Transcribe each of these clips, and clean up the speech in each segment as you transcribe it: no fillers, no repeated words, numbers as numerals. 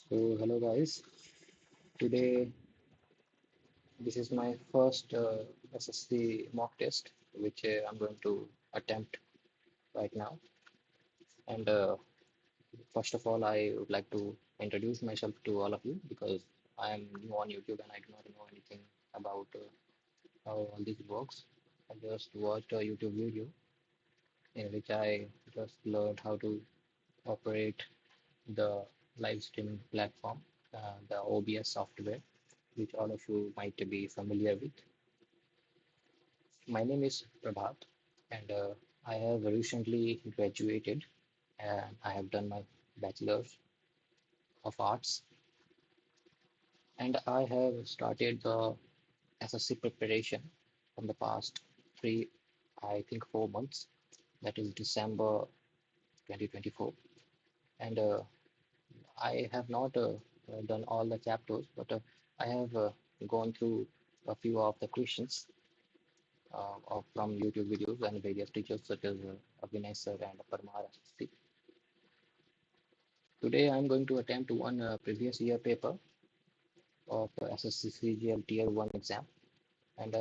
So, hello guys. Today, this is my first SSC mock test, which I'm going to attempt right now. And first of all, I would like to introduce myself to all of you because I am new on YouTube and I do not know anything about how all this works. I just watched a YouTube video in which I just learned how to operate the live streaming platform, the OBS software, which all of you might be familiar with. My name is Prabhat, and I have recently graduated and I have done my Bachelor's of Arts. And I have started the SSC preparation from the past three, I think 4 months, that is December 2024. And I have not done all the chapters, but I have gone through a few of the questions from YouTube videos and various teachers such as Abhinay sir and Parmar. Today I'm going to attempt one previous year paper of SSC CGL Tier 1 exam, and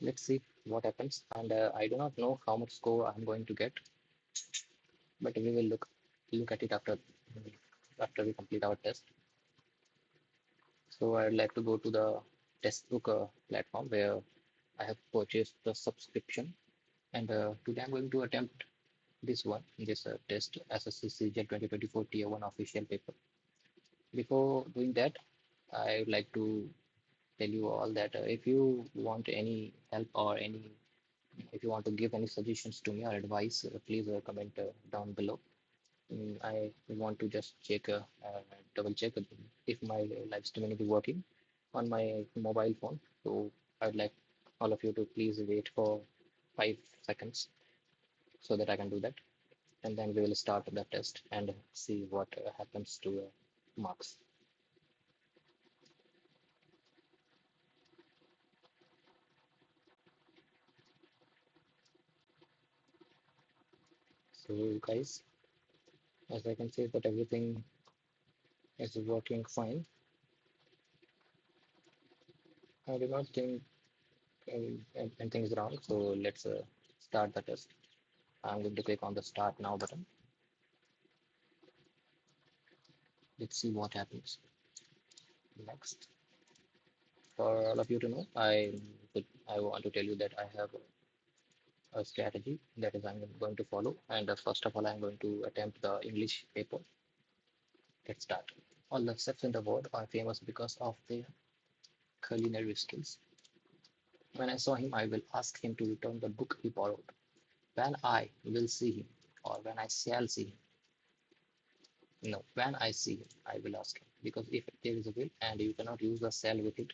let's see what happens. And I do not know how much score I'm going to get, but we will look at it after we complete our test. So I'd like to go to the textbook platform where I have purchased the subscription, and today I'm going to attempt this test SSC CGL 2024 Tier 1 official paper. Before doing that, I would like to tell you all that if you want any help or if you want to give any suggestions to me or advice, please comment down below. I want to just double check if my live streaming is working on my mobile phone. So I'd like all of you to please wait for 5 seconds so that I can do that. And then we will start the test and see what happens to marks. So guys, as I can see that everything is working fine. I do not think anything is wrong. So let's start the test. I'm going to click on the start now button. Let's see what happens next. For all of you to know, I want to tell you that I have a strategy that is I'm going to follow. And first of all, I'm going to attempt the English paper. Let's start. All the chefs in the world are famous because of their culinary skills. When I saw him, I will ask him to return the book he borrowed. When I will see him, or when I shall see him. No, when I see him, I will ask him. Because if there is a will and you cannot use the shall with it,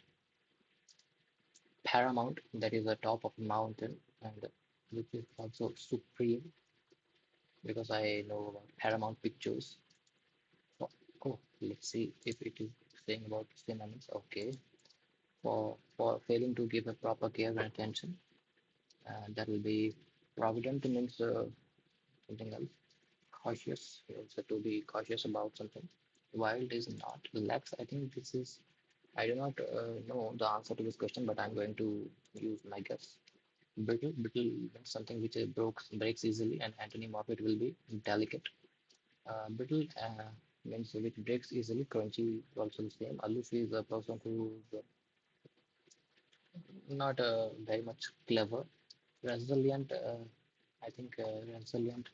paramount, that is the top of a mountain, and which is also supreme, because I know about Paramount Pictures. Oh, let's see if it is saying about synonyms. Okay, for failing to give a proper care and attention, that will be provident means something else. Cautious, also to be cautious about something. Wild is not. Lax, I think this is. I do not know the answer to this question, but I'm going to use my guess. Brittle means something which breaks easily, and antonym of it will be delicate. Brittle means which breaks easily. Crunchy is also the same. Aloof is a person who is not very much clever. Resilient, I think resilient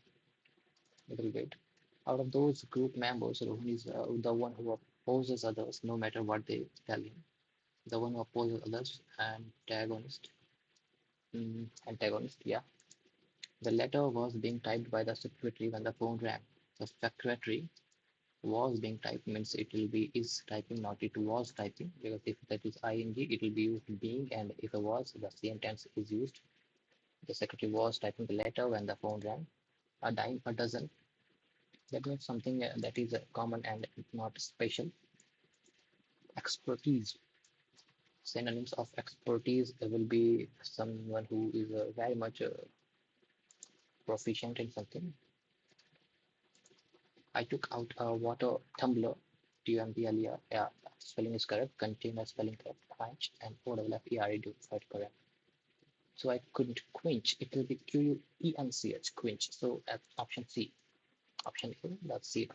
little bit. Out of those group members, Rohan is the one who opposes others no matter what they tell him. The one who opposes others, antagonist, yeah. The letter was being typed by the secretary when the phone rang. The secretary was being typed means it will be is typing, not it was typing, because if that is ing, it will be used being, and if it was, the same tense is used. The secretary was typing the letter when the phone rang. A dime a dozen. That means something that is common and not special. Expertise. Synonyms of expertise will be someone who is very much proficient in something. I took out a water tumbler, TUMBLER, yeah, spelling is correct, container spelling correct, quench, and OFFERED, right, correct. So I couldn't quench, it will be QUENCH, quench. So at option C, option A, that's C.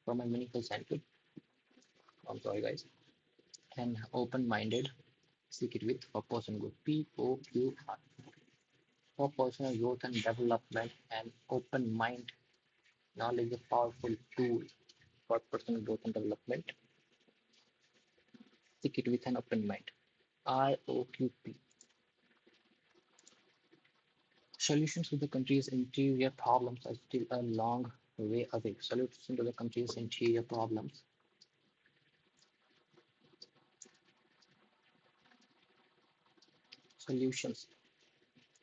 For my meaningful sentence, I'm sorry guys, and open-minded, seek it with for person good, POQR. For personal growth and development, and open mind, knowledge is a powerful tool for personal growth and development. Seek it with an open mind. ROQP. Solutions to the country's interior problems are still a long way away. Solutions to the country's interior problems. Solutions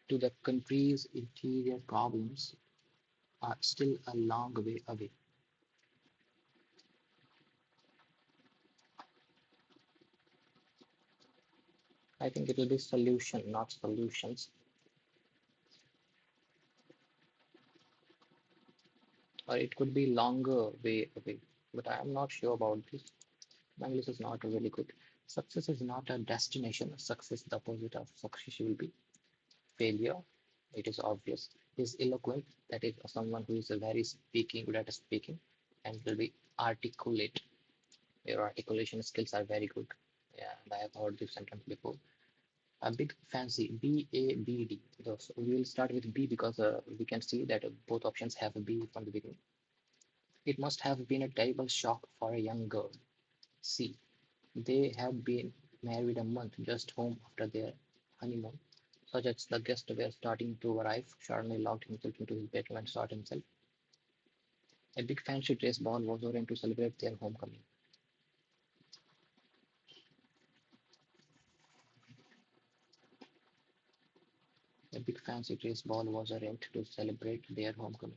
to the country's interior problems are still a long way away. I think it will be solution, not solutions. Or it could be longer way away. But I am not sure about this. My English is not really good. Success is not a destination. Success, the opposite of success will be failure. It is obvious. Is eloquent. That is someone who is a very speaking, good at speaking, and will be articulate. Your articulation skills are very good. Yeah, and I have heard this sentence before. A big fancy, BABD. So we will start with B because we can see that both options have a B from the beginning. It must have been a terrible shock for a young girl. C. They had been married a month, just home after their honeymoon. Such as the guests were starting to arrive, Charney locked himself into his bedroom and shot himself. A big fancy dress ball was arranged to celebrate their homecoming. A big fancy dress ball was arranged to celebrate their homecoming.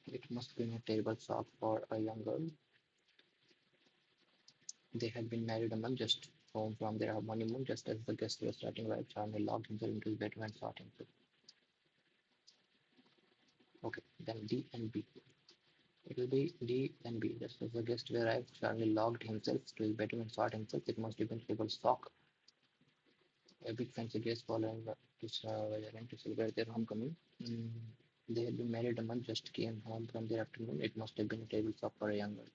It must have been a terrible shock for a young girl. They had been married a month, just home from their honeymoon. Just as the guests were starting to arrive, Charney locked himself into his bedroom and shot himself. Okay, then D and B. It will be D and B. Just as the guest arrived, Charlie locked himself to his bedroom and shot himself. It must have been terrible shock. A big fancy dress following to celebrate their homecoming. Mm, they had been married a month, just came home from their afternoon. It must have been a terrible shock for a young girl.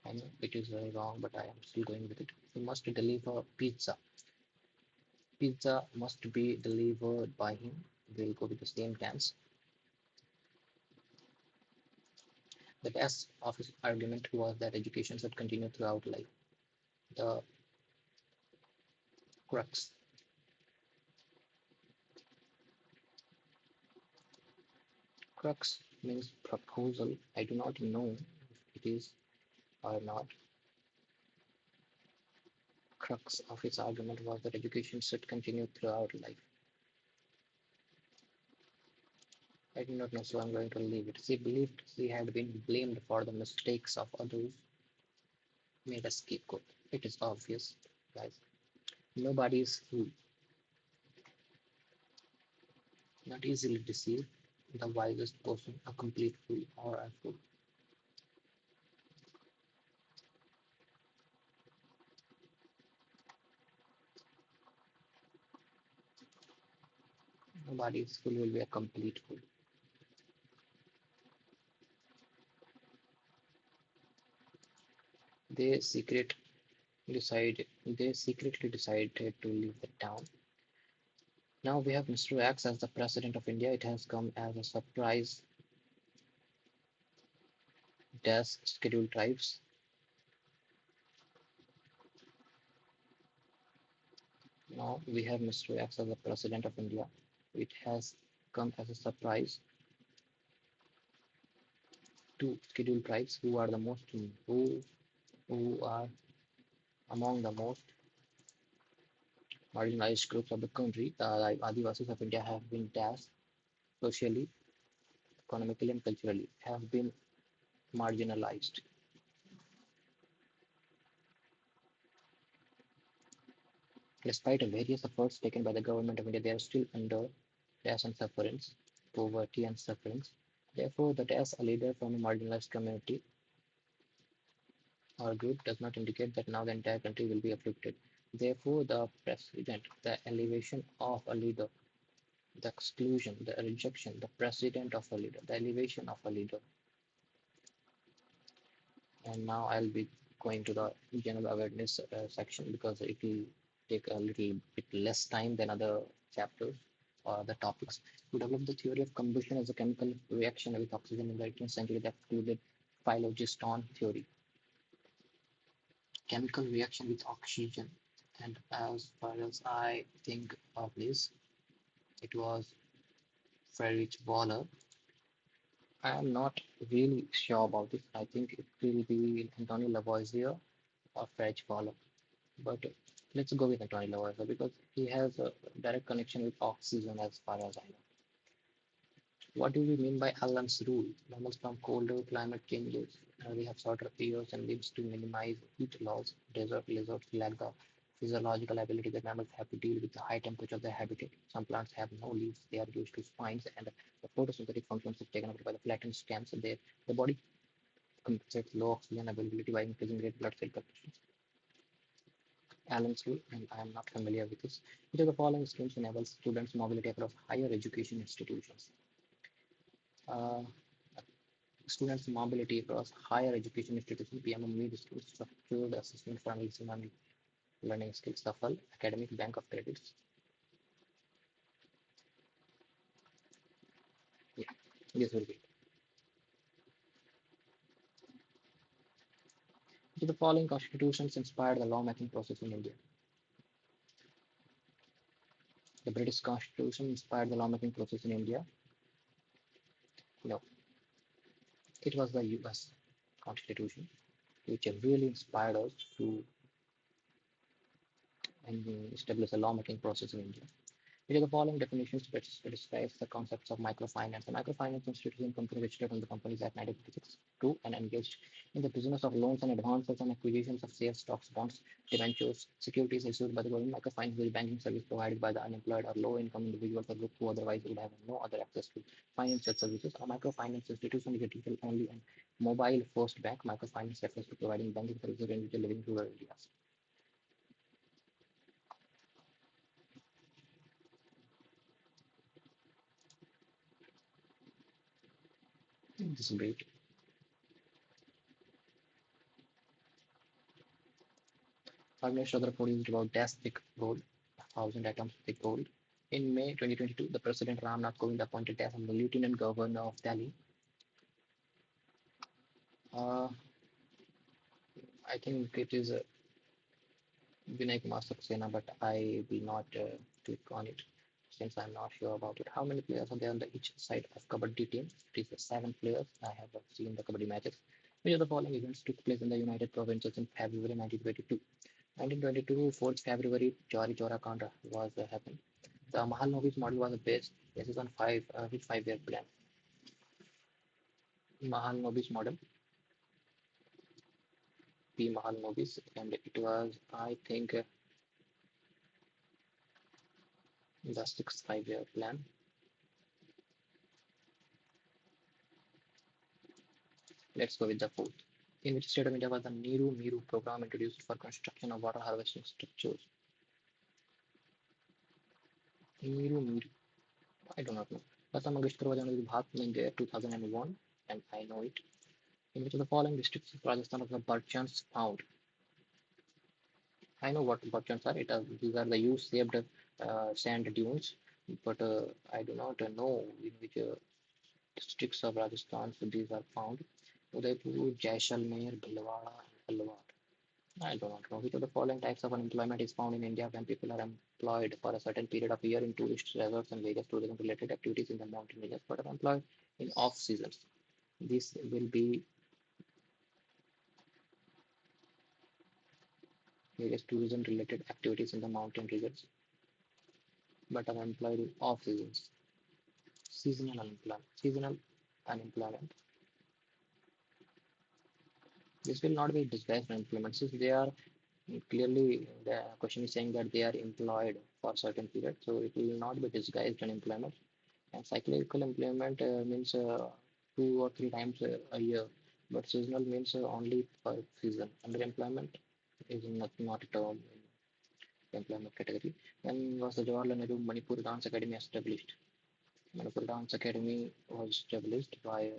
I know it is wrong, but I am still going with it. He must deliver pizza. Pizza must be delivered by him. We'll go with the same tense. The best of his argument was that education should continue throughout life. The crux. Crux means proposal. I do not know if it is or not. Crux of his argument was that education should continue throughout life. I do not know, so I'm going to leave it. She believed she had been blamed for the mistakes of others, made a scapegoat. It is obvious, guys. Nobody is fool, not easily deceived. The wisest person, a complete fool or a fool. Nobody is fool will be a complete fool. They secret they secretly decided to leave the town. Now we have Mr. X as the President of India. It has come as a surprise. Does schedule drives. Now we have Mr. X as the President of India. It has come as a surprise to schedule tribes who are the most who are among the most marginalized groups of the country. Like Adivasis of India have been tasked socially, economically, and culturally. Have been marginalized. Despite various efforts taken by the government of India, they are still under dash and sufferings, poverty and sufferings. Therefore, that as a leader from a marginalized community or group does not indicate that now the entire country will be afflicted. Therefore, the president, the elevation of a leader, the exclusion, the rejection, the president of a leader, the elevation of a leader. And now I'll be going to the general awareness section because it will take a little bit less time than other chapters or other topics. To develop the theory of combustion as a chemical reaction with oxygen in the 18th century that included phlogiston theory, chemical reaction with oxygen. And as far as I think of this, it was Friedrich Wahler. I am not really sure about this. I think it will be Antonio Lavoisier or Friedrich Wahler. But let's go with Antonio Lavoisier because he has a direct connection with oxygen as far as I know. What do we mean by Allen's rule? Mammals from colder climate changes. We have shorter ears and limbs to minimize heat loss. Desert lizards lack the physiological ability that mammals have to deal with the high temperature of their habitat. Some plants have no leaves. They are used to spines and the photosynthetic functions are taken over by the flattened stems. The body compensates low oxygen availability by increasing red blood cell population. Allen's rule, and I am not familiar with this. Which of the following schemes enables students' mobility across higher education institutions? Uh, Students' mobility across higher education institutions, PMO school structured assessment for analyzing and learning skills, SAFL, academic bank of credits. Yeah, this will be. Which of the following constitutions inspired the lawmaking process in India? The British Constitution inspired the lawmaking process in India. No, it was the US Constitution, which really inspired us to establish a lawmaking process in India. Which of the following definitions describes the concepts of microfinance? A microfinance institution company registered on the Companies Act 1956 to and engaged in the business of loans and advances and acquisitions of shares, stocks, bonds, debentures, securities issued by the government. Microfinance is a banking service provided by the unemployed or low-income individuals or group who otherwise would have no other access to financial services. A microfinance institution is a digital-only and mobile-first bank. Microfinance refers to providing banking services to individuals living in rural areas. This is great. Agnes Shradha produced about dash thick gold, 1,000 atoms thick gold. In May 2022, the President Ramnath Kovind appointed as the Lieutenant Governor of Delhi. Uh, I think it is Vinay Kumar Saxena, but I will not click on it since I'm not sure about it. How many players are there on the each side of Kabaddi team? It is 7 players. I have seen the Kabaddi matches. Which of the following events took place in the United Provinces in February 1922? 1922, 4th February, Chori Chora Kand was happened. The Mahalnovis model was based basis on which 5-year plan. Mahalnovis model, P Mahalnovis, and it was, I think, the sixth 5-year plan. Let's go with the fourth. In which state of India was the Niru Miru program introduced for construction of water harvesting structures? Niru Miru, I do not know. Lata Mangeshkar was honored with Bharat in 2001, and I know it. In which of the following districts of Rajasthan are the Barchans found? I know what Barchans are. These are the U-shaped sand dunes, but I do not know in which districts of Rajasthan these are found. Udaipur, Jaisalmer, Bhilwara, and Alwar. I do not know which of the following types of unemployment is found in India when people are employed for a certain period of year in tourist resorts and various tourism-related activities in the mountain regions, but are employed in off seasons. This will be various tourism-related activities in the mountain regions, but are employed in off seasons. Seasonal unemployment. Seasonal unemployment. This will not be disguised unemployment since they are Clearly, the question is saying that they are employed for a certain period, so it will not be disguised unemployment. And cyclical employment means 2 or 3 times a year, but seasonal means only per season. Underemployment is not a term in the employment category. When was the Jawaharlal Nehru Manipur Dance Academy established? Manipur Dance Academy was established by,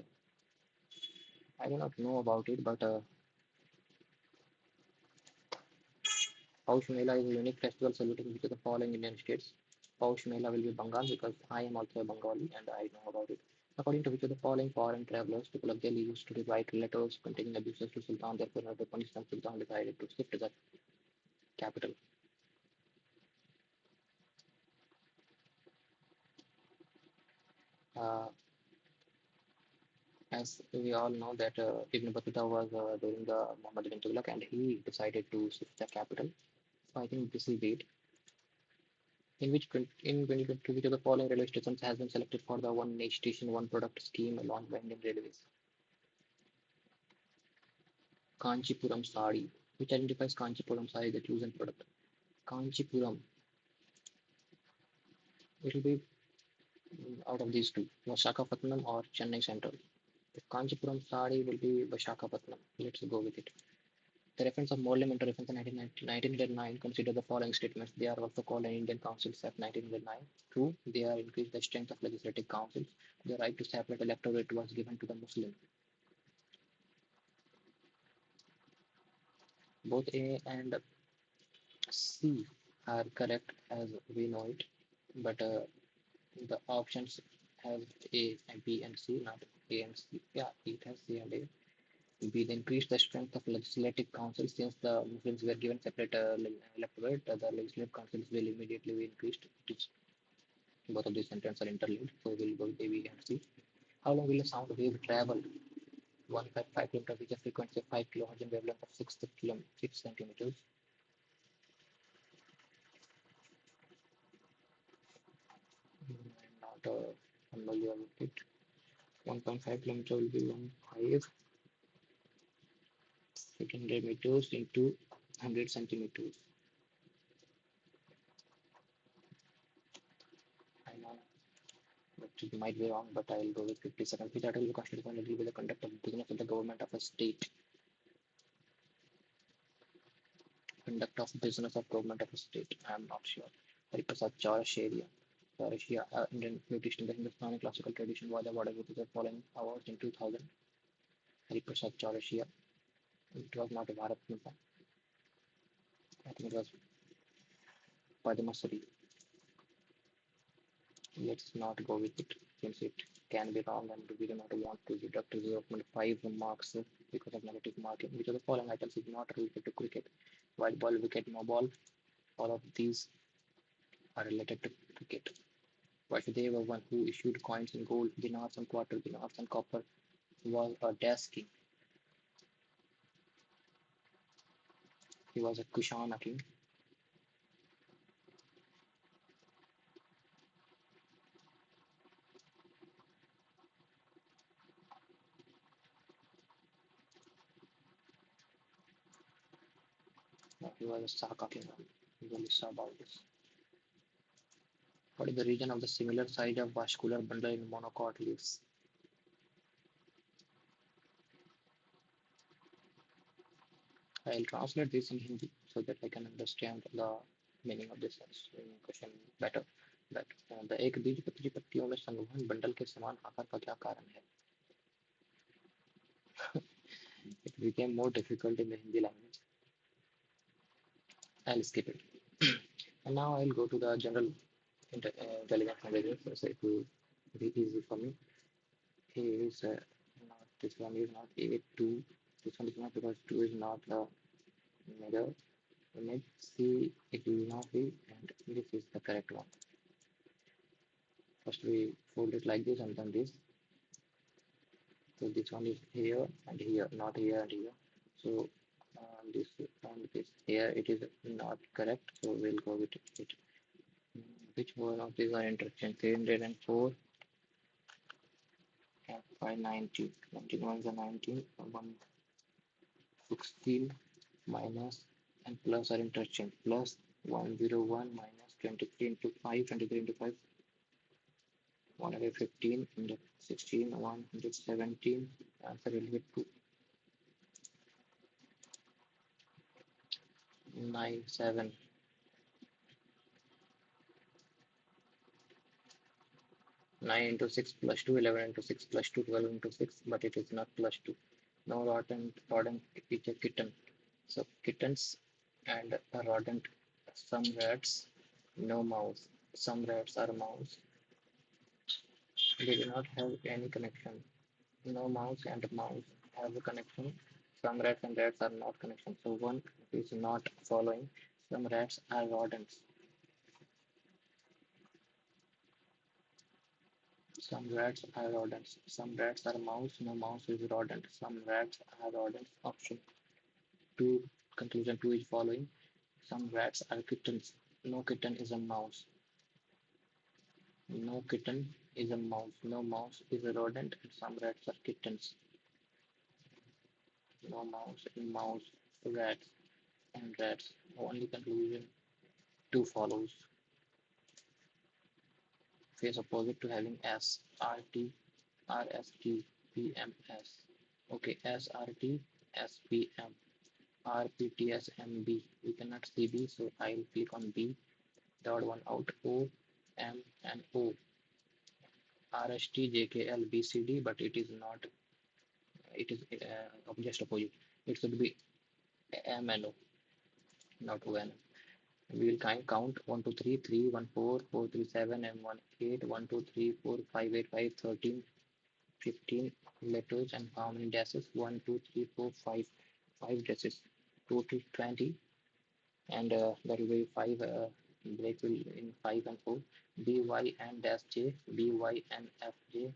I do not know about it, but Paush Mela is a unique festival celebrating which of the following Indian states. Paush Mela will be Bengal because I am also a Bengali and I know about it. According to which of the following foreign travelers, people of Delhi used to write letters containing abuses to Sultan, therefore, in order to punish them, Sultan decided to shift the capital. Uh, as we all know that Ibn Battuta was during the Muhammad bin Tughlaq and he decided to shift the capital. So I think this is it. In 2022, which of the following railway stations has been selected for the One Station One Product scheme launched by Indian Railways? Kanchipuram Sari, which identifies Kanchipuram Sari as the chosen product. Kanchipuram, it will be out of these two, Visakhapatnam or Chennai Central. If Kanchipuram Sari will be Visakhapatnam, let's go with it. The reference of Morley Minto reference in 1909 consider the following statements. They are also called an Indian Councils Act 1909. True, they are increased the strength of legislative councils. The right to separate electorate was given to the Muslim. Both A and C are correct as we know it, but the options have A and B and C, not A and C. Yeah, it has C and A. B, they increased the strength of legislative council since the Muslims were given separate electorate. The legislative councils will immediately be increased. Both of these sentences are interlinked, so we'll go with A, B, and C. How long will a sound wave travel? 155 kilometers with a frequency of 5 kilohertz and wavelength of 6 centimeters. I'm not familiar with it. 1.5 kilometer will be 800 meters into 100 centimeters. I know, but it might be wrong, but I'll go with 57. Which article constitutes agree with the conduct of business of the government of a state? Conduct of business of government of a state. I'm not sure. Hariprasad Chaurashia. Chaurashia, Indian Buddhist in the Hindustani classical tradition, was awarded with the following awards in 2000. Hariprasad Chaurashia. It was not a Bharat Ratna. I think it was Padma Shri. Let's not go with it since it can be wrong and we do not want to deduct 0.5 marks because of negative marking. Which of the following items is not related to cricket? White ball, wicket, no ball, all of these are related to cricket. Vasudeva, one who issued coins in gold, dinars and quarter dinars and copper, was a dash king. He was a Kushana king. He was a Saka king. Really saw about this. What is the region of the similar size of vascular bundle in monocot leaves? I'll translate this in Hindi so that I can understand the meaning of this question better. That the एक बीजपत्री पत्तियों में संवहन bundle के समान आकार का क्या कारण है? It became more difficult in the Hindi language. I'll skip it. And now I'll go to the general intelligence languages. So it will be easy for me. A is not this one is not A2. This one is not because 2 is not the middle. Let's see, it will not be, and this is the correct one. First we fold it like this and then this. So this one is here and here, not here and here. So this and this here, it is not correct. So we'll go with it. Which one of these are intersection? 304 and 590. 91 is a 19, 116 minus and plus are interchanged. Plus 101 minus 23 into 5, 23 into 5, 115 into 16, 117. Answer will be 297. 9 into 6 plus 2, 11 into 6 plus 2, 12 into 6, but it is not plus 2. No rodent is a kitten. So kittens and a rodent, some rats, no mouse. Some rats are mouse. They do not have any connection. No mouse and mouse have a connection. Some rats and rats are not connection. So one is not following. Some rats are rodents. Some rats are rodents. Some rats are mouse. No mouse is rodent. Some rats are rodents. Option 2, conclusion 2 is following. Some rats are kittens. No kitten is a mouse. No kitten is a mouse. No mouse is a rodent. And some rats are kittens. No mouse in mouse, rats and rats. Only conclusion 2 follows. Face opposite to having S, R, T, R, S, T, P, M, S. Okay, S, R, T, S, P, M, R, P, T, S, M, B. We cannot see B, so I'll click on B. The odd one out. O, M, and O. R, S, T, J, K, L, B, C, D, but it is not. It is just opposite. It should be M and O, not O and M. We will count 1, 2, 3, 3, 1, 4, 4, 3, 7, and 1, 8, 1, 2, 3, 4, 5, 8, 5, 13, 15 letters, and how many dashes? 1, 2, 3, 4, 5, 5 dashes. Total 20, and that will be 5 break will in 5 and 4. B, Y, and dash J, B, Y, and F, J,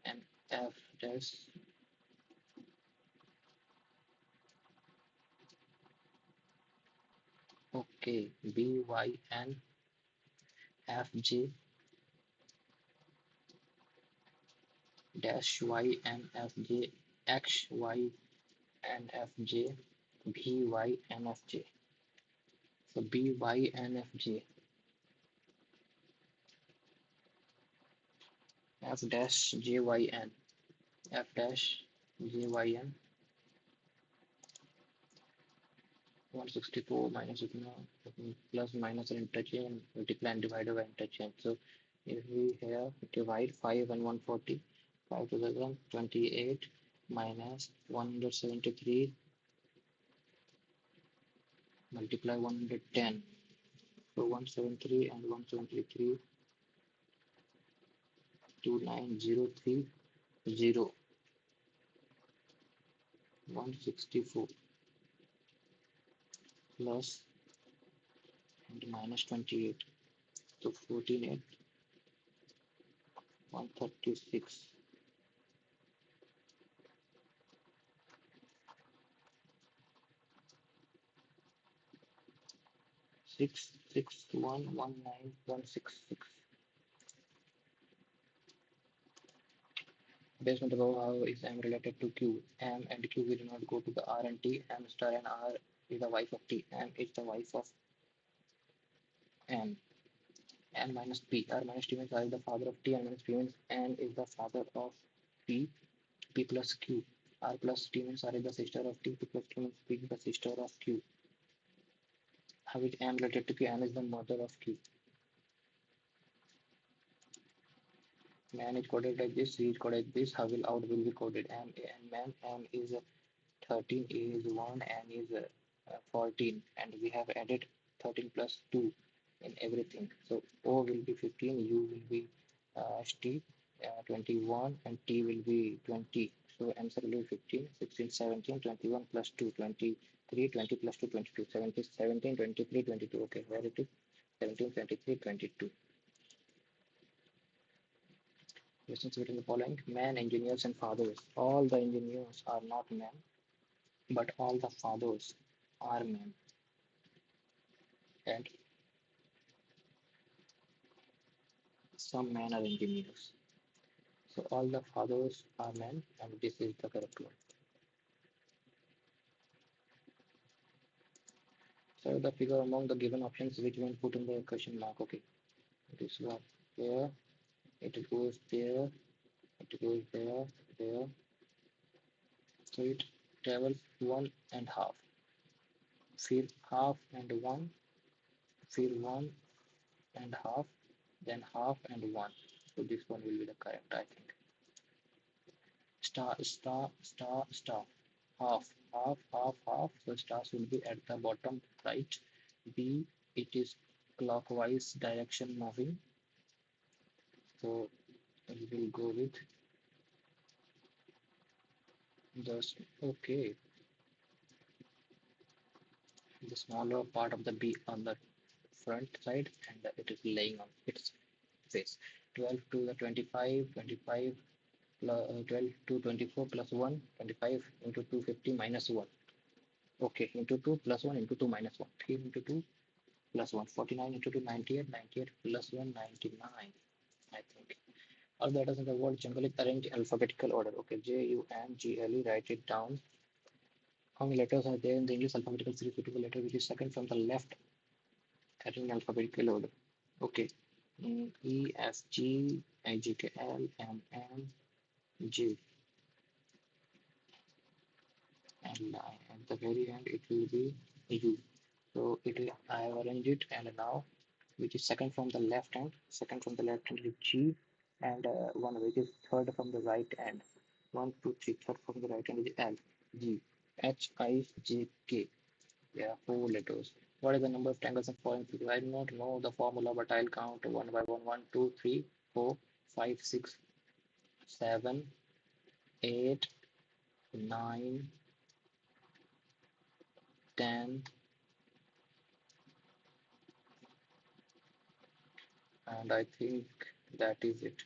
and F dash. Okay, B, Y, and F, J, dash Y, and F, J, X, Y, and F, J, B, Y, and F, J. So B, Y, and F, J. F dash J, Y, N. F dash J, Y, N. 164 minus plus minus interchange, multiply and divide by interchange. So if we here divide 5 and 140, 5 to the 28 minus 173 multiply 110. So 173 and 173, 29030, 164 plus and minus 28. So 14, 136. 66119 166. Based on the above, how is M related to Q? M and Q will not go to the R and T. M star and R is the wife of T. M is the wife of M. N minus P. R minus T means R is the father of T. N minus P means N is the father of P. P plus Q. R plus T means R is the sister of T. P plus Q means P is the sister of Q. How is M related to Q? M is the mother of Q. Man is coded like this, C is coded like this, how will out will be coded M, and man, M is 13, A is 1, N is 14, and we have added 13 plus 2 in everything. So O will be 15, U will be T 21, and T will be 20. So answer will be 15, 16, 17, 21 plus 2, 23, 20 plus 2, 22, 17, 17, 23, 22. Okay, where it is? 17, 23, 22. Lessons between the following: men, engineers, and fathers. All the engineers are not men, but all the fathers are men, and some men are engineers. So all the fathers are men, and this is the correct one. So the figure among the given options which one put in the question mark. Okay, it is one there, it goes there, it goes there, there. So it travels one and half. Fill half and one, fill one and half, then half and one. So this one will be the correct, I think. Star, star, star, star. Half, half, half, half. So stars will be at the bottom right. B, it is clockwise direction moving. So we will go with just okay. The smaller part of the B on the front side, and it is laying on its face. 12 to the 25, 25 plus 12 to 24 plus 1, 25 into 250 minus 1. Okay, into 2 plus 1 into 2 minus 1. 3 into 2 plus 1, 49 into 2, 98, 98 plus 1, 99, I think. All the letters in the word generally arranged in alphabetical order. Okay, J, U, N, G, L, E, write it down. How many letters are there in the English alphabetical series? Suitable letter which is second from the left in alphabetical order. Okay. E, F, G, I, J, K, L, M, N, J, and at the very end it will be U. So I have arranged it, and now which is second from the left hand. Second from the left hand is G, and one which is third from the right hand. One, two, three. Third from the right hand is L, G, H, I, J, K. Yeah, four letters. What is the number of triangles in foreign figure? I do not know the formula, but I'll count one by one. 1, 2, 3, 4, 5, 6, 7, 8, 9, 10, and I think that is it.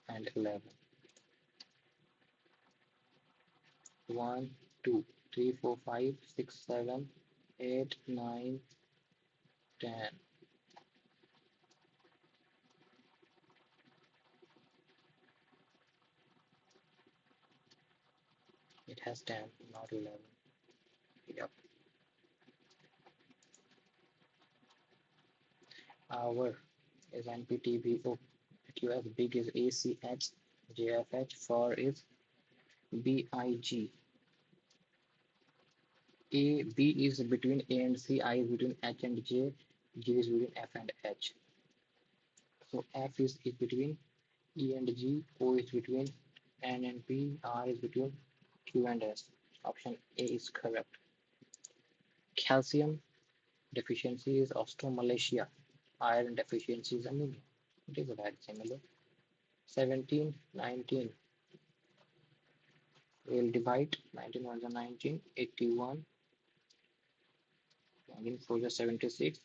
And 11. 1, 2, 3, 4, 5, 6, 7, 8, 9, 10. It has 10, not 11. Yep. Hour is NPTVO. QS big is ACH. JFH for is BIG. B is between A and C. I is between H and J. G is between F and H. So F is between E and G. O is between N and P. R is between Q and S. Option A is correct. Calcium deficiency is osteomalacia. Iron deficiency is anemia. It is very similar. 17, 19. We'll divide 19 ones are 19, 81. Again, 4 is 76.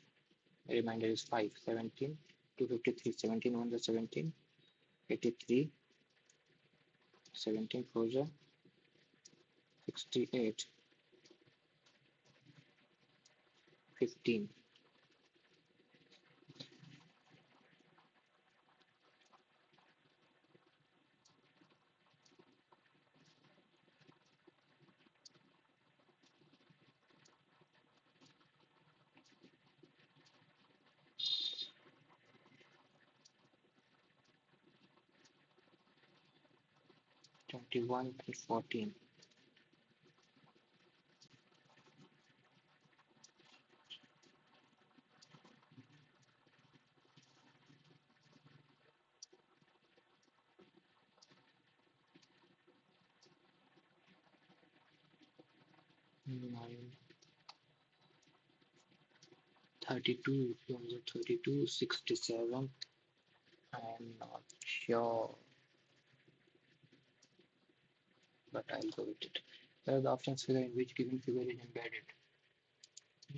The remainder is 5, 17, 253. 17 ones are 17, 83. 17 4 is 68, 15. 21 and 14. 9, 32, 32, 67. I'm not sure, but I'll go with it. There are the options figure in which given figure is embedded.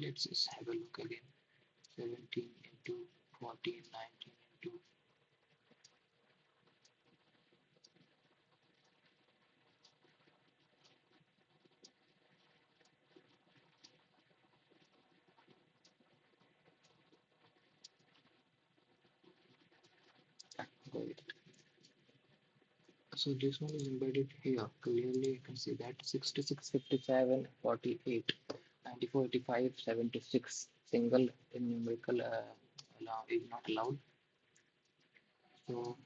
Let's just have a look again. 17 into 14, 19 into go with it. So this one is embedded here. Clearly you can see that 66, 57, 48, 84, 85, 76. Single in numerical is not allowed. So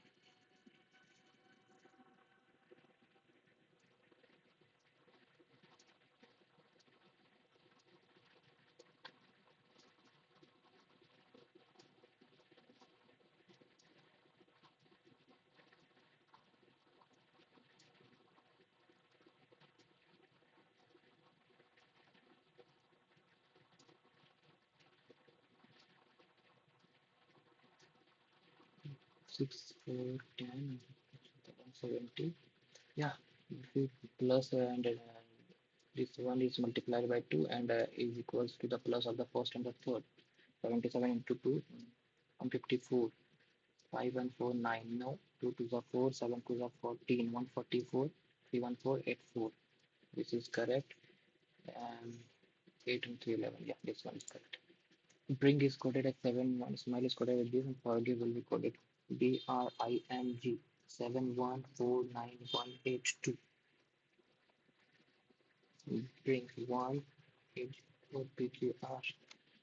6, 4, 10, 70. Yeah, if we plus and this one is multiplied by 2 and is equals to the plus of the first and the third. 77 into 2, 154. 5 and 4, 9. No, 2 to the 4, 7 to the 14, 144, 31484. This is correct. And 8 and 3, 11. Yeah, this one is correct. Bring is coded as 7, 1. Smile is coded as this, and forgive will be coded BRING 71498182. Bring 1 is OPQR.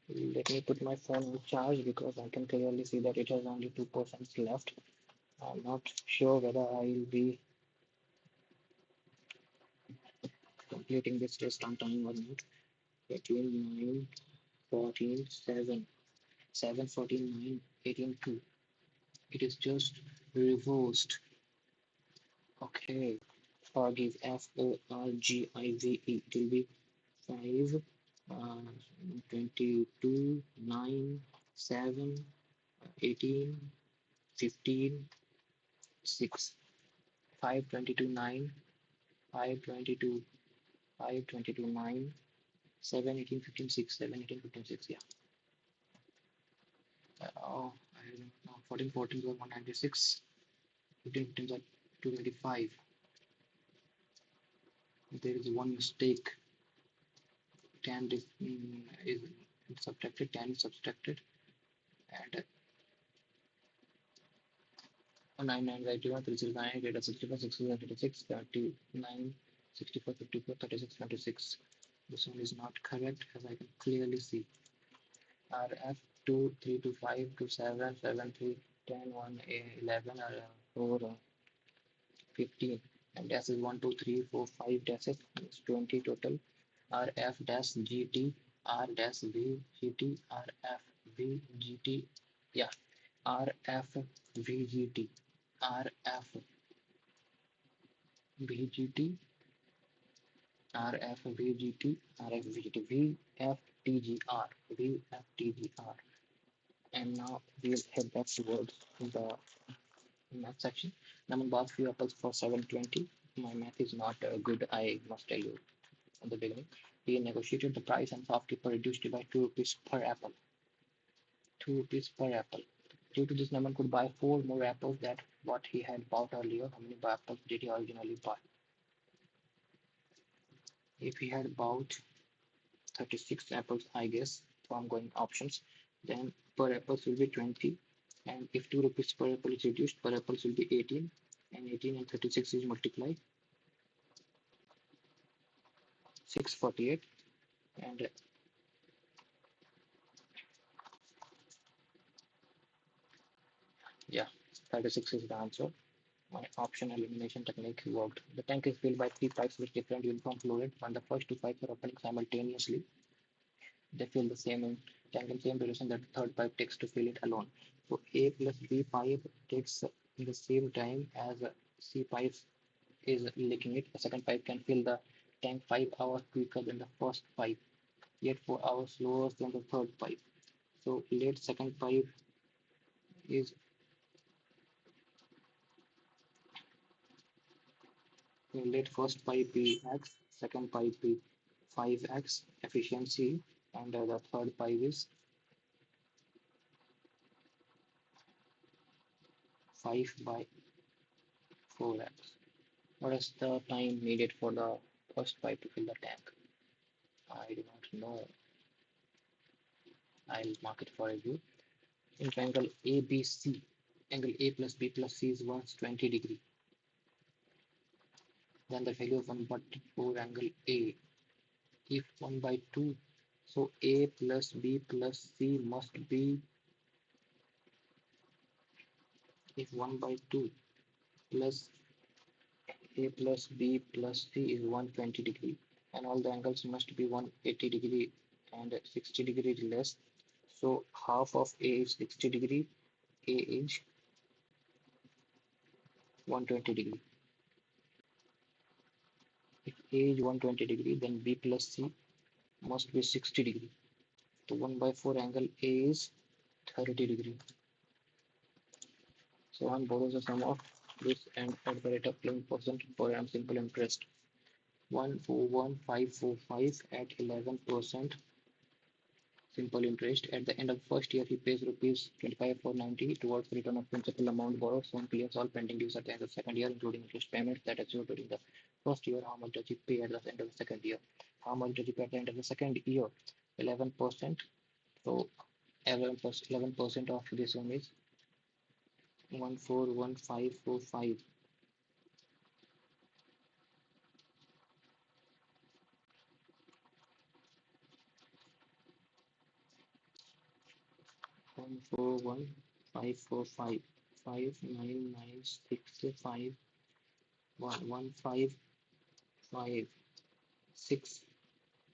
Let me put my phone on charge because I can clearly see that it has only 2% left. I'm not sure whether I will be completing this test on time or not. 18, 9, 14, 7, 7, 14, 9, 18, 2. It is just reversed. Okay. Forgive, FORGIVE. It will be 5, 22, 9, 7, 18, 15, 6. 5, 22, 9, 5, 22, 5, 22, 9, 7, 18, 15, 6, 7, 18, 15, 6. Yeah. Oh, I don't know. 14, 14 was 196. 15, 15 was 225. There is one mistake. 10 is subtracted, 10 is subtracted, and 99 by 21, 369, data 64, 61, 36, 39, 64, 54, 36, 26. This one is not correct as I can clearly see. RF 2, 3 to 5 to 7, 7, 3, 10, 1, 11, 4, 15, and dash is 1, 2, 3, 4, 5 dashes, it's 20 total. RF dash GT, R dash V GT, RF V GT, yeah, RF VGT, RF VGT, RF VGT, RF VGT, VFTGR, VFTGR. And now we'll head back towards the math section. Now I'm bought few apples for 720. My math is not good, I must tell you at the beginning. He negotiated the price and shopkeeper reduced it by 2 rupees per apple. 2 rupees per apple. Due to this, Naman could buy 4 more apples than what he had bought earlier. How many apples did he originally buy? If he had bought 36 apples, I guess, so I'm going options, then per apples will be 20. And if 2 rupees per apple is reduced, per apples will be 18. And 18 and 36 is multiplied. 648. And yeah, 36 is the answer. My option elimination technique worked. The tank is filled by 3 pipes with different uniform fluid. When the first 2 pipes are opening simultaneously, they fill the same in tank in same duration that the third pipe takes to fill it alone. So A plus B pipe takes the same time as C pipe is leaking it. The second pipe can fill the tank 5 hours quicker than the first pipe, yet 4 hours slower than the third pipe. So let second pipe is let first pipe be X, second pipe be 5x efficiency, and the third pipe is 5 by 4x. What is the time needed for the first pipe to fill the tank? I do not know. I'll mark it for you. In triangle ABC, angle A plus B plus C is 120 degree. Then the value of 1 by 4 angle A. If 1 by 2 So A plus B plus C must be, if 1 by 2 plus A plus B plus C is 120 degree, and all the angles must be 180 degree and 60 degree less. So half of A is 60 degree, A is 120 degree. If A is 120 degree, then B plus C must be 60 degree. So 1 by 4 angle A is 30 degree. So one borrows the sum of this and at the rate of 11% per annum simple interest. 141,545 at 11% simple interest. At the end of first year, he pays rupees 25,490 towards return of principal amount borrowed. So he clears all pending dues at the end of second year, including interest payments that are due during the first year. How much does he pay at the end of the second year? How much does he pay at the end of the second year? 11%. So 11% of this one is 141,545. 141,545.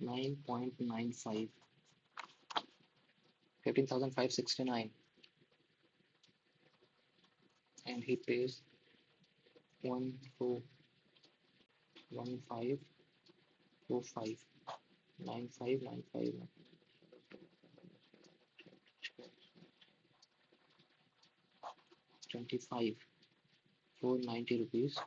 59965 15,569, and he pays 141,545 9595 25 490 rupees.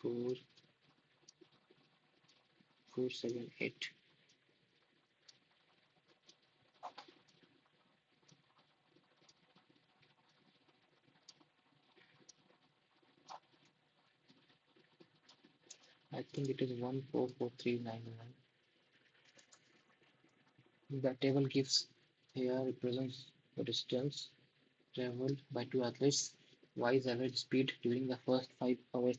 14478. I think it is 144391. The table gives here represents the distance traveled by two athletes. Y is average speed during the first 5 hours.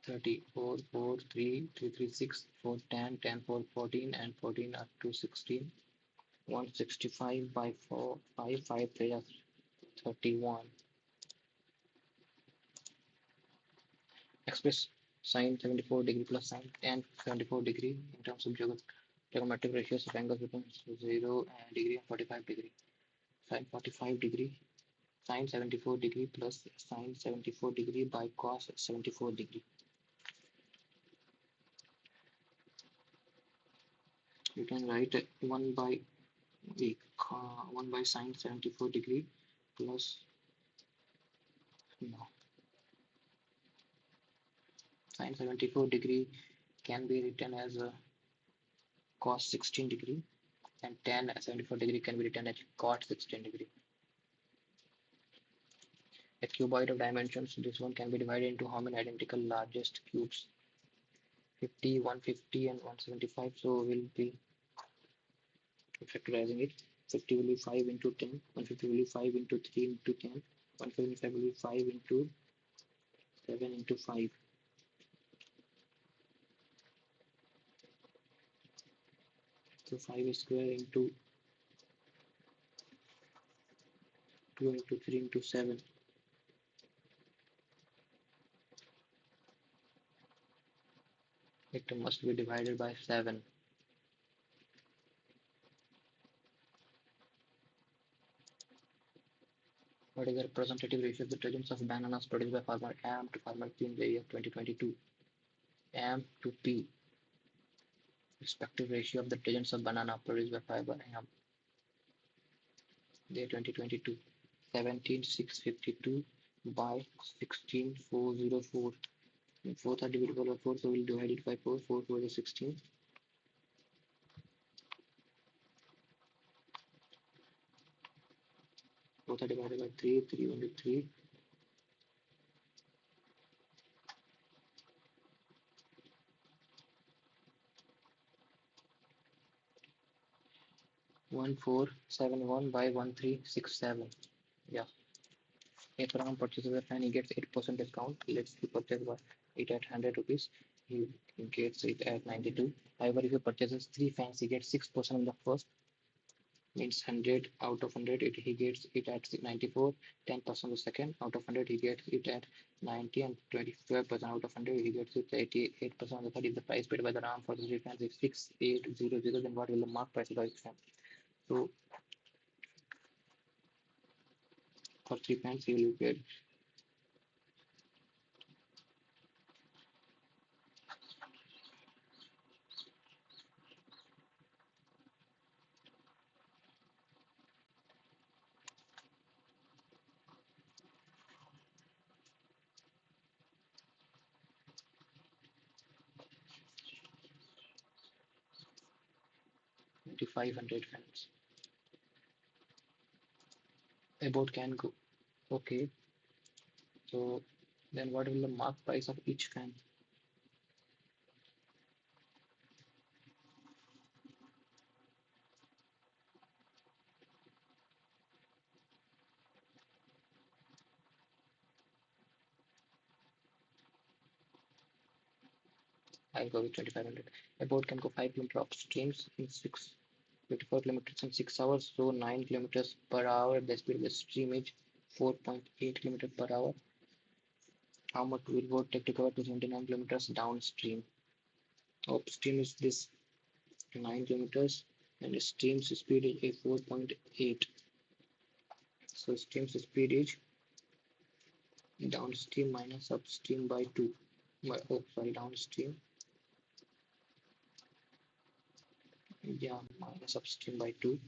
30, 4, 4, 3, 3, 3, 6, 4, 10, 10, 4, 14, and 14 up to 16. 165 by 4, 5, 5, 3 are 31. Express sine 74 degree plus sine tan 74 degree in terms of geometric ratios of angles between 0 degree and 45 degree. Sine 45 degree, sine 74 degree plus sine 74 degree by cos 74 degree. You can write 1 by 1 by sine 74 degree plus, no, sine 74 degree can be written as a cos 16 degree, and tan 74 degree can be written as cot 16 degree. A cuboid of dimensions, this one can be divided into how many identical largest cubes? 50, 150 and 175. So we'll be factorizing it. 50 will be 5 into 10, 150 will be 5 into 3 into 10, 175 will be 5 into 7 into 5. So 5 square into 2 into 3 into 7. It must be divided by 7. What is the representative ratio of the dozens of bananas produced by farmer M to farmer P in the year 2022? M to P, respective ratio of the dozens of banana produced by farmer M, the year 2022. 17,652 by 16,404. 4 are divisible by 4, so we'll divide it by 4. 4 4 is 16. Both are divided by 3, 3 into 3. 1471 by 1367. Yeah. If Ram purchases a fan, he gets 8% discount. Let's say purchase it at 100 rupees. He gets it at 92. However, if he purchases 3 fans, he gets 6% on the first. Means 100 out of 100, he gets it at 94. 10% the second. Out of 100, he gets it at 90, and 25% out of 100, he gets it at 88% on the third. If the price paid by the Ram for the 3 fans is 6800, then what will the mark price of the fan? So for 3 fans, he will get 2500 fans. About can go. Okay, so then what will the mark price of each fan? I'll go with 2500. A boat can go 5 kilometers upstream in 24 kilometers in 6 hours, so 9 kilometers per hour. The speed of the stream is 4.8 kilometers per hour. How much will boat take to cover 279 kilometers downstream? Upstream is this 9 kilometers, and the stream's speed is a 4.8. So stream's speed is downstream minus upstream by 2. Oh, sorry, downstream. Yeah, minus upstream by 2.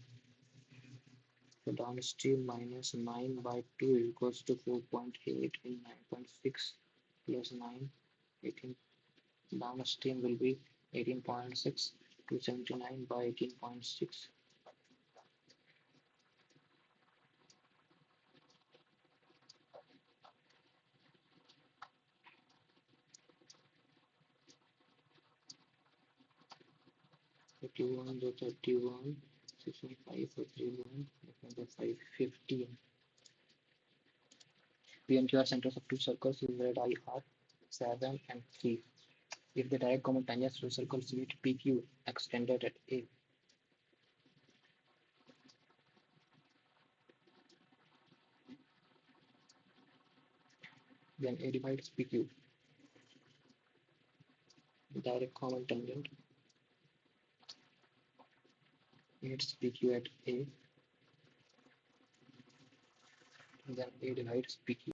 So downstream minus 9 by 2 is equals to 4.8 in 9.6 plus 9, 18. Downstream will be 18.6, 279 by 18.6. Thirty-one, the 31, 6.5 for 31, 515. P and Q are centers of two circles with red I are 7 and 3. If the direct common tangents to circles with PQ extended at A, then A divides PQ. Direct common tangent meets PQ at A, then A divides PQ.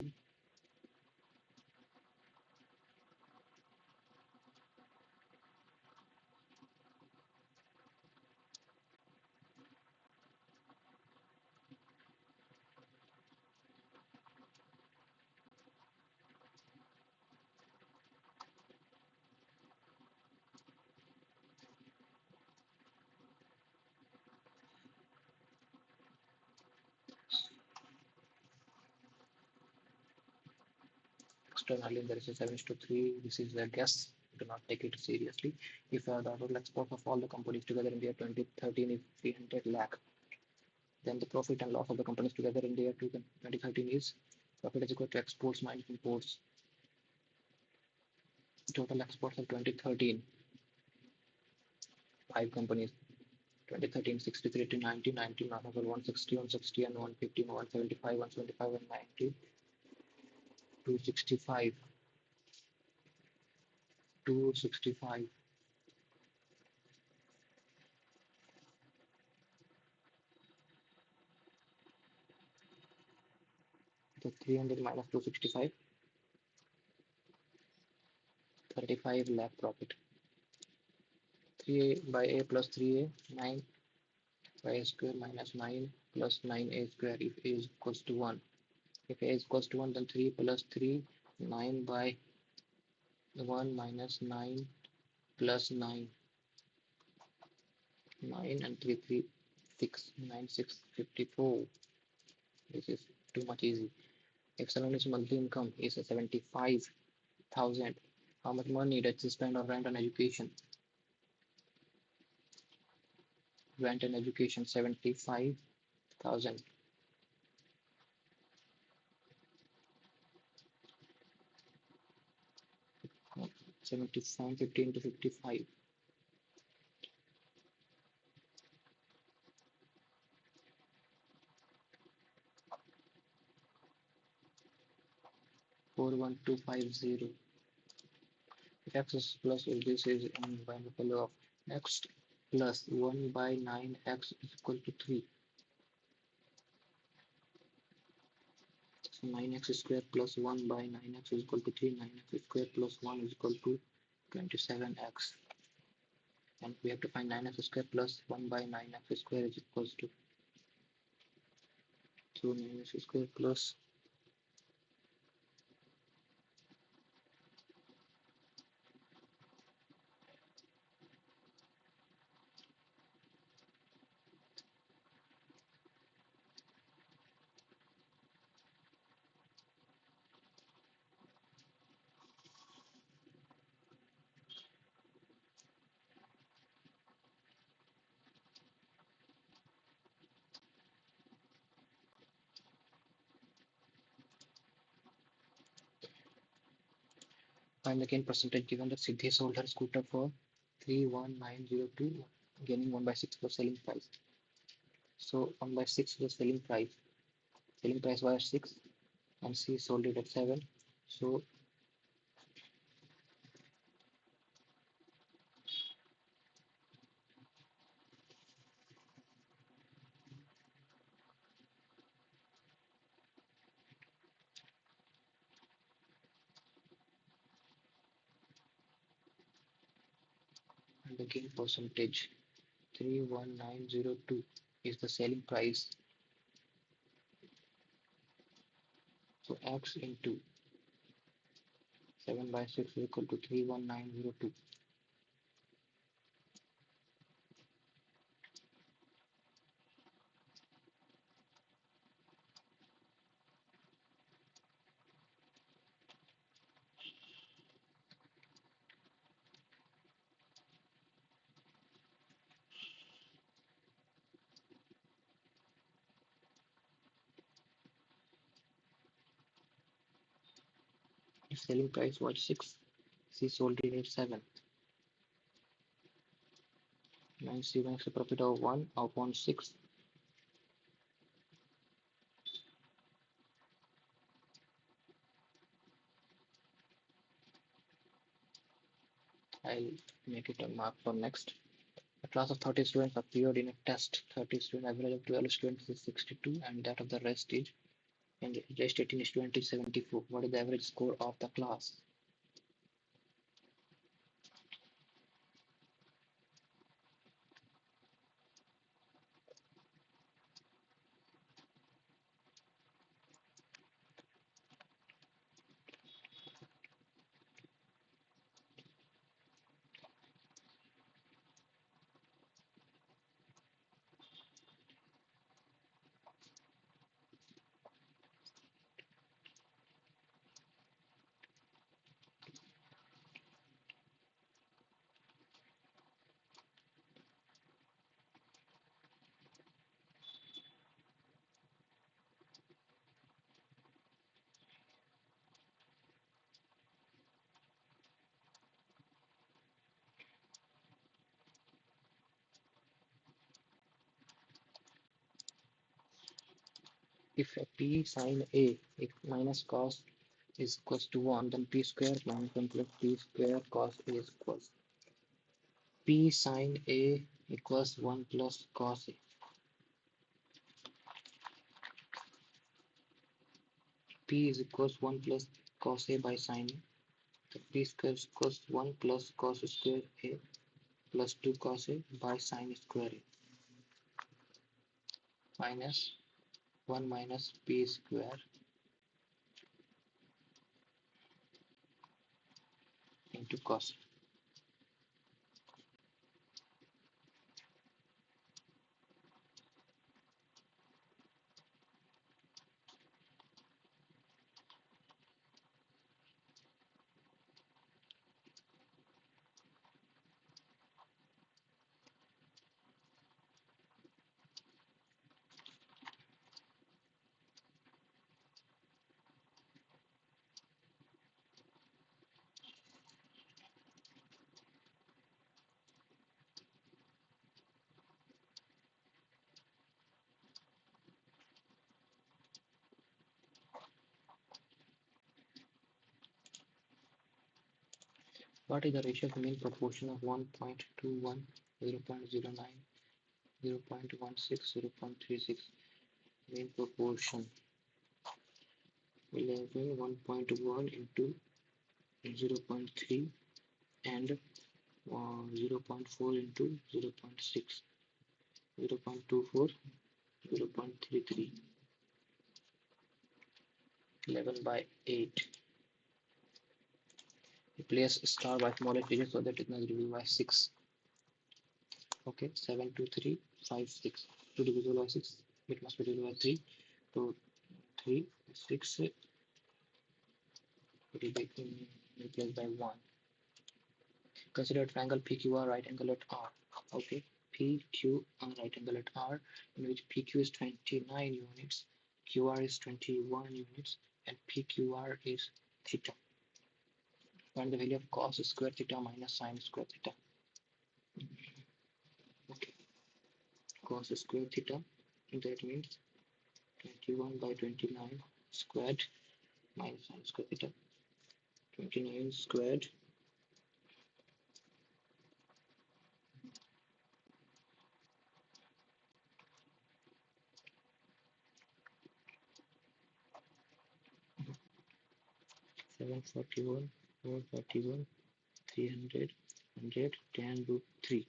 Externally, there is a 7:3. This is a guess. Do not take it seriously. If the total export of all the companies together in the year 2013 is 300 lakh, then the profit and loss of the companies together in the year 2013 is profit is equal to exports minus imports. Total exports of 2013, 5 companies. 2013, 63 to 90, 90, 160, 160, and 150, 175, 175, and 90, 265, 265. So 300 minus 265, 35 lakh profit. 3a by a plus 3a, 9 by a square minus 9 plus 9a square if a is equals to 1. If a is equals to 1, then 3 plus 3, 9 by 1 minus 9 plus 9, 9 and 3, 3, 6, 9, 6, 54. This is too much easy. If someone's monthly income is 75,000, how much money does he spend on rent and education? Rent and education 75,000. 75, 15 to 55. 41250. If x is plus, if this is in binomial of x plus 1 by 9x is equal to 3. So 9x square plus 1 by 9x is equal to 3. 9x square plus 1 is equal to 27x. And we have to find 9x square plus 1 by 9x square is equals to, so 9x square plus, find the gain percentage given that Siddhi sold her scooter for 31902, gaining 1 by 6 for selling price. So 1 by 6 was selling price. Selling price was 6 and she sold it at 7. So and the gain percentage 31902 is the selling price. So x into 7 by 6 is equal to 31902. If selling price was 6, she sold it at 7. Now she makes a profit of 1 upon 6. I'll make it a mark for next. A class of 30 students appeared in a test. 30 student average of 12 students is 62 and that of the rest is, and the rest 18 student is 74. What is the average score of the class? If a p sine a minus cos is equals to 1, then p square minus 1 plus p square cos a is equals p sine a equals 1 plus cos a. P is equals 1 plus cos a by sine a. So p square is equals 1 plus cos square a plus 2 cos a by sine square a minus 1 minus p square into cos a. What is the ratio of mean proportion of 1.21, 0.09, 0.16, 0.36? Mean proportion will have 1.1 into 0.3 and 0.4 into 0.6, 0.24, 0.33, 11 by 8. Replace star by smallest digit so that it must divide by 6. Okay, 7, 2, 3, 5, 6. To divisible by 6, it must be divided by 3. So 3, 6, it will be replaced by 1. Consider triangle PQR right angle at R. Okay, PQR right angle at R, in which PQ is 29 units, QR is 21 units, and PQR is theta. Find the value of cos square theta minus sine square theta. Okay, cos square theta, that means 21 by 29 squared minus sine square theta. 29 squared 741, 441, 300, 100, tan root 3.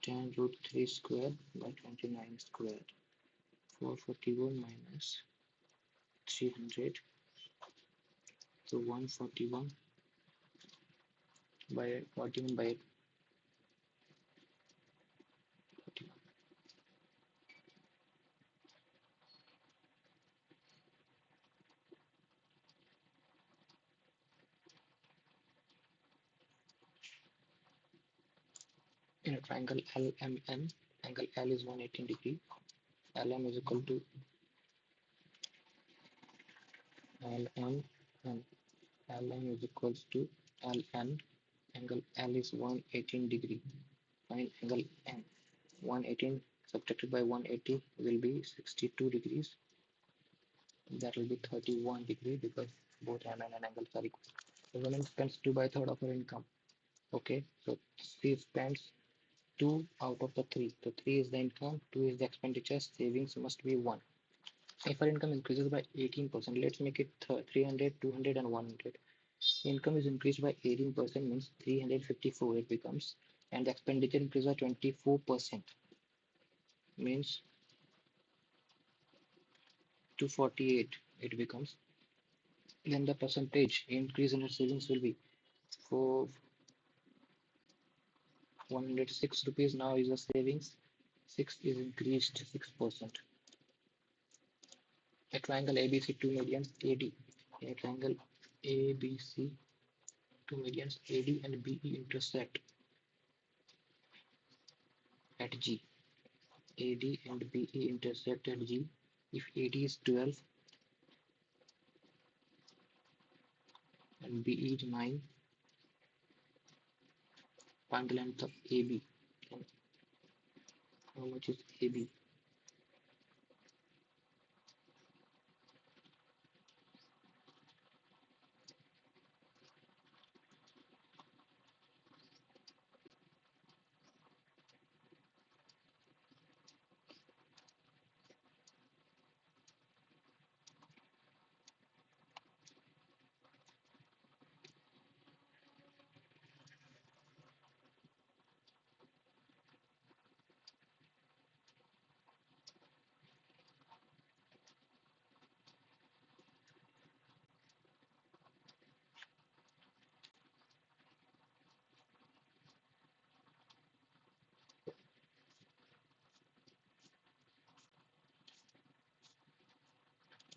Tan root 3 squared by 29 squared. 441 minus 300. So 141 by 41 by 41. In a triangle LMN, angle L is 118 degree. LM is equal to LM and LM is equals to LN. Angle L is 118 degree. Find angle N. 118 subtracted by 180 will be 62 degrees. That will be 31 degree because both MN and angles are equal. The woman spends 2 by 3rd of her income. Okay, so she spends 2 out of the 3. So 3 is the income, 2 is the expenditure, savings must be 1. If our income increases by 18%, let's make it 300, 200 and 100. The income is increased by 18% means 354 it becomes, and the expenditure increased by 24% means 248 it becomes. Then the percentage increase in our savings will be for 106 rupees now is the savings, 6 is increased 6%. A triangle ABC 2 million AD. A triangle ABC 2 millions AD and BE intersect at G. AD and BE intersect at G. If AD is 12 and BE is 9, find the length of AB. And how much is AB?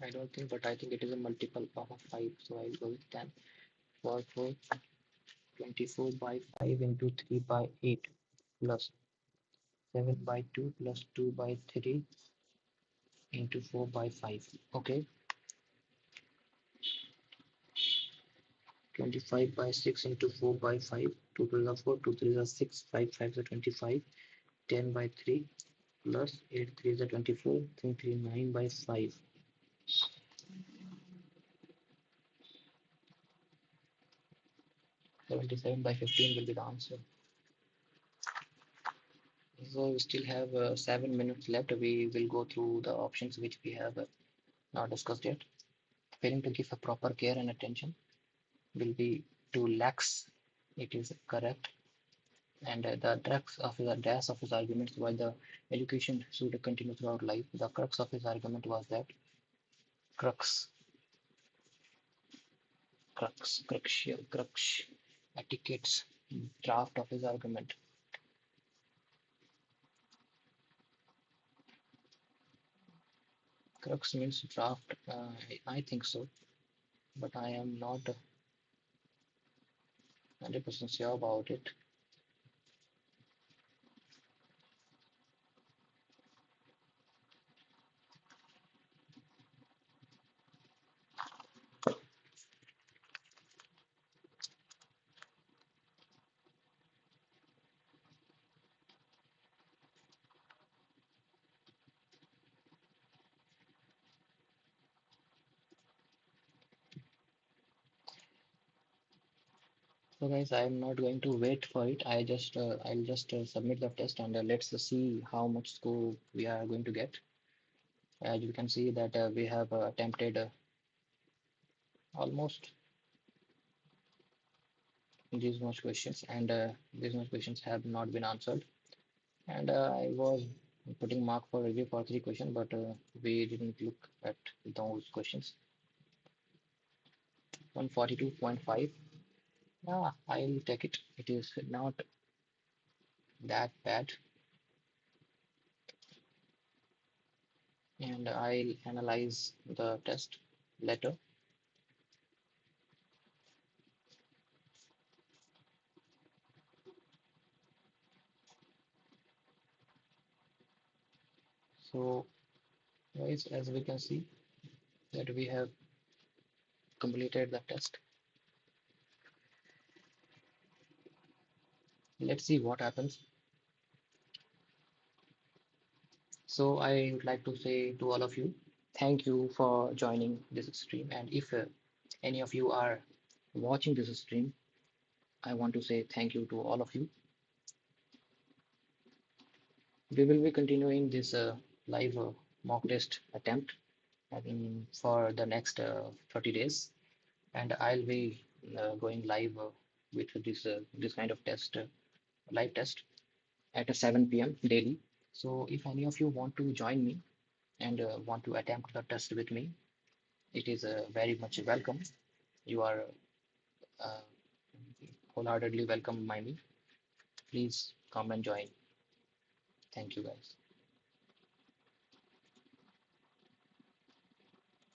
I don't think, but I think it is a multiple of 5, so I'll go with 10. 4, 4, 24 by 5 into 3 by 8 plus 7 by 2 plus 2 by 3 into 4 by 5. Okay, 25 by 6 into 4 by 5. 2 to the 4, 2 3 is 6, 5 5 is 25. 10 by 3 plus 8 3 is 24. 3 3 9 by 5. 77 by 15 will be the answer. So we still have 7 minutes left. We will go through the options which we have not discussed yet. Failing to give a proper care and attention will be too lax. It is correct. And the dash of his arguments why the education should continue throughout life. The crux of his argument was that crux, crucial, crux, etiquettes, draft of his argument. Crux means draft. I think so, but I am not 100% sure about it. So guys, I am not going to wait for it. I'll just submit the test and let's see how much score we are going to get. As you can see that we have attempted almost these much questions and these much questions have not been answered. And I was putting mark for review for 3 questions, but we didn't look at those questions. 142.5. Yeah, I'll take it. It is not that bad. And I'll analyze the test later. So, guys, as we can see that we have completed the test. Let's see what happens. So I would like to say to all of you, thank you for joining this stream. And if any of you are watching this stream, I want to say thank you to all of you. We will be continuing this live mock test attempt for the next 30 days, and I'll be going live with this kind of test, live test at 7 p.m. daily. So if any of you want to join me and want to attempt the test with me, it is very much welcome. You are uh, wholeheartedly welcome by me. Please come and join. Thank you, guys.